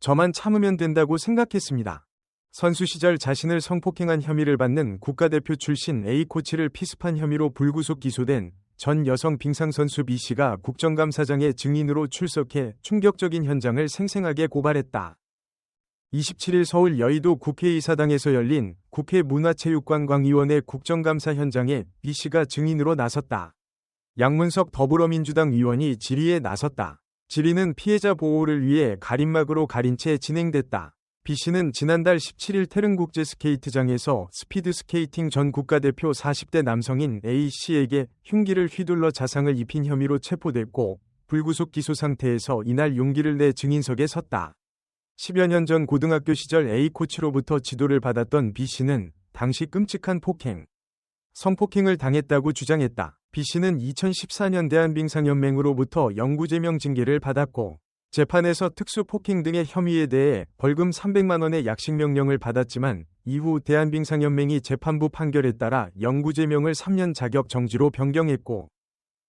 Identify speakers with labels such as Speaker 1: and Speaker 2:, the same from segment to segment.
Speaker 1: 저만 참으면 된다고 생각했습니다. 선수 시절 자신을 성폭행한 혐의를 받는 국가대표 출신 A코치를 피습한 혐의로 불구속 기소된 전 여성 빙상 선수 B씨가 국정감사장의 증인으로 출석해 충격적인 현장을 생생하게 고발했다. 27일 서울 여의도 국회의사당에서 열린 국회 문화체육관광위원회 국정감사 현장에 B씨가 증인으로 나섰다. 양문석 더불어민주당 의원이 질의에 나섰다. 질의는 피해자 보호를 위해 가림막으로 가린 채 진행됐다. B씨는 지난달 17일 태릉국제스케이트장에서 스피드스케이팅 전 국가대표 40대 남성인 A씨에게 흉기를 휘둘러 자상을 입힌 혐의로 체포됐고 불구속 기소 상태에서 이날 용기를 내 증인석에 섰다. 10여 년 전 고등학교 시절 A코치로부터 지도를 받았던 B씨는 당시 끔찍한 성폭행을 당했다고 주장했다. B씨는 2014년 대한빙상연맹으로부터 영구제명 징계를 받았고 재판에서 특수폭행 등의 혐의에 대해 벌금 300만 원의 약식명령을 받았지만 이후 대한빙상연맹이 재판부 판결에 따라 영구제명을 3년 자격 정지로 변경했고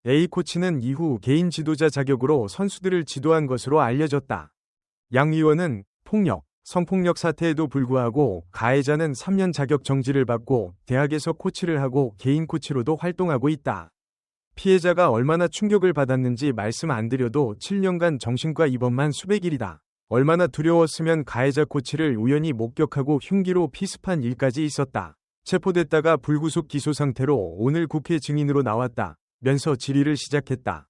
Speaker 1: A코치는 이후 개인 지도자 자격으로 선수들을 지도한 것으로 알려졌다. 양 의원은 성폭력 사태에도 불구하고 가해자는 3년 자격 정지를 받고 대학에서 코치를 하고 개인 코치로도 활동하고 있다. 피해자가 얼마나 충격을 받았는지 말씀 안 드려도 7년간 정신과 입원만 수백일이다. 얼마나 두려웠으면 가해자 코치를 우연히 목격하고 흉기로 피습한 일까지 있었다. 체포됐다가 불구속 기소 상태로 오늘 국회 증인으로 나왔다. 면서 질의를 시작했다.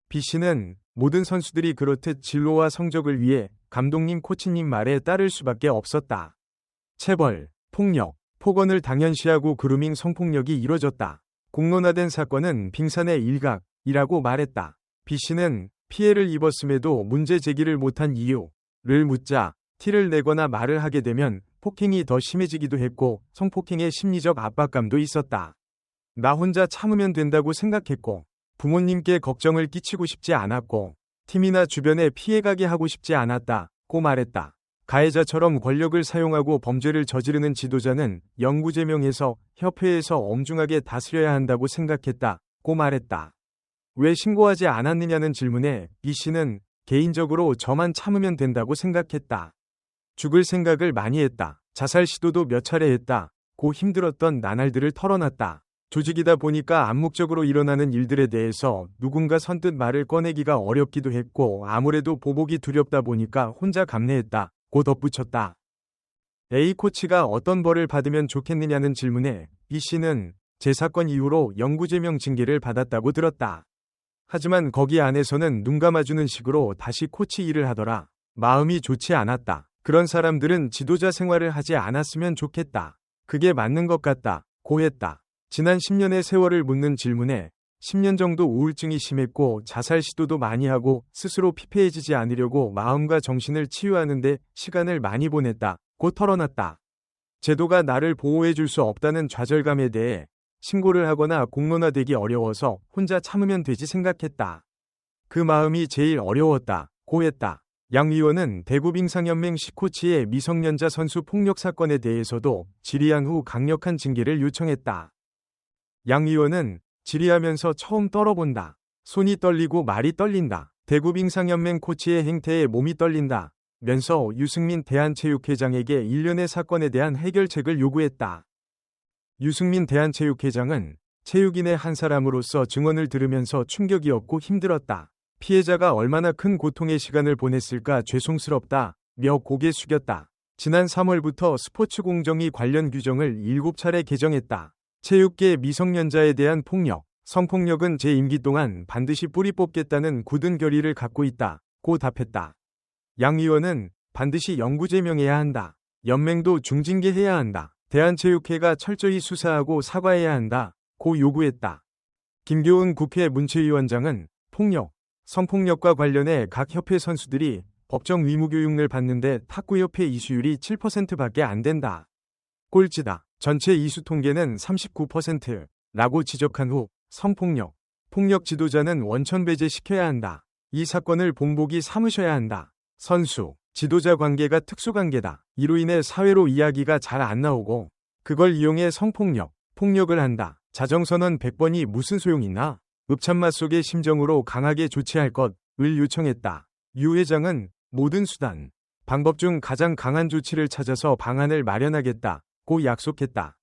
Speaker 1: B씨는 모든 선수들이 그렇듯 진로와 성적을 위해 감독님 코치님 말에 따를 수밖에 없었다. 체벌, 폭력, 폭언을 당연시하고 그루밍 성폭력이 이뤄졌다. 공론화된 사건은 빙산의 일각이라고 말했다. B씨는 피해를 입었음에도 문제 제기를 못한 이유를 묻자 티를 내거나 말을 하게 되면 폭행이 더 심해지기도 했고 성폭행의 심리적 압박감도 있었다. 나 혼자 참으면 된다고 생각했고 부모님께 걱정을 끼치고 싶지 않았고 팀이나 주변에 피해가게 하고 싶지 않았다고 말했다. 가해자처럼 권력을 사용하고 범죄를 저지르는 지도자는 영구제명해서 협회에서 엄중하게 다스려야 한다고 생각했다고 말했다. 왜 신고하지 않았느냐는 질문에 B씨는 개인적으로 저만 참으면 된다고 생각했다. 죽을 생각을 많이 했다. 자살 시도도 몇 차례 했다고 힘들었던 나날들을 털어놨다. 조직이다 보니까 암묵적으로 일어나는 일들에 대해서 누군가 선뜻 말을 꺼내기가 어렵기도 했고 아무래도 보복이 두렵다 보니까 혼자 감내했다. 고 덧붙였다. A코치가 어떤 벌을 받으면 좋겠느냐는 질문에 B씨는 제 사건 이후로 영구제명 징계를 받았다고 들었다. 하지만 거기 안에서는 눈 감아주는 식으로 다시 코치 일을 하더라. 마음이 좋지 않았다. 그런 사람들은 지도자 생활을 하지 않았으면 좋겠다. 그게 맞는 것 같다. 고 했다. 지난 10년의 세월을 묻는 질문에 10년 정도 우울증이 심했고 자살 시도도 많이 하고 스스로 피폐해지지 않으려고 마음과 정신을 치유하는데 시간을 많이 보냈다고 털어놨다. 제도가 나를 보호해줄 수 없다는 좌절감에 대해 신고를 하거나 공론화되기 어려워서 혼자 참으면 되지 생각했다. 그 마음이 제일 어려웠다고 했다. 양 의원은 대구빙상연맹 C코치의 미성년자 선수 폭력 사건에 대해서도 질의한 후 강력한 징계를 요청했다. 양 의원은 질의하면서 처음 떨어본다. 손이 떨리고 말이 떨린다. 대구빙상연맹 코치의 행태에 몸이 떨린다. 면서 유승민 대한체육회장에게 일련의 사건에 대한 해결책을 요구했다. 유승민 대한체육회장은 체육인의 한 사람으로서 증언을 들으면서 충격이었고 힘들었다. 피해자가 얼마나 큰 고통의 시간을 보냈을까 죄송스럽다며 고개 숙였다. 지난 3월부터 스포츠 공정위 관련 규정을 7차례 개정했다. 체육계 미성년자에 대한 폭력, 성폭력은 제 임기 동안 반드시 뿌리 뽑겠다는 굳은 결의를 갖고 있다고 답했다. 양 의원은 반드시 영구제명해야 한다. 연맹도 중징계해야 한다. 대한체육회가 철저히 수사하고 사과해야 한다고 요구했다. 김교은 국회 문체위원장은 폭력, 성폭력과 관련해 각 협회 선수들이 법정 의무교육을 받는데 탁구협회 이수율이 7%밖에 안 된다. 꼴찌다. 전체 이수 통계는 39%라고 지적한 후 성폭력, 폭력 지도자는 원천 배제시켜야 한다. 이 사건을 본보기 삼으셔야 한다. 선수, 지도자 관계가 특수관계다. 이로 인해 사회로 이야기가 잘 안 나오고 그걸 이용해 성폭력, 폭력을 한다. 자정선언 100번이 무슨 소용이나 읍참맛 속의 심정으로 강하게 조치할 것을 요청했다. 유 회장은 모든 수단, 방법 중 가장 강한 조치를 찾아서 방안을 마련하겠다고 약속했다.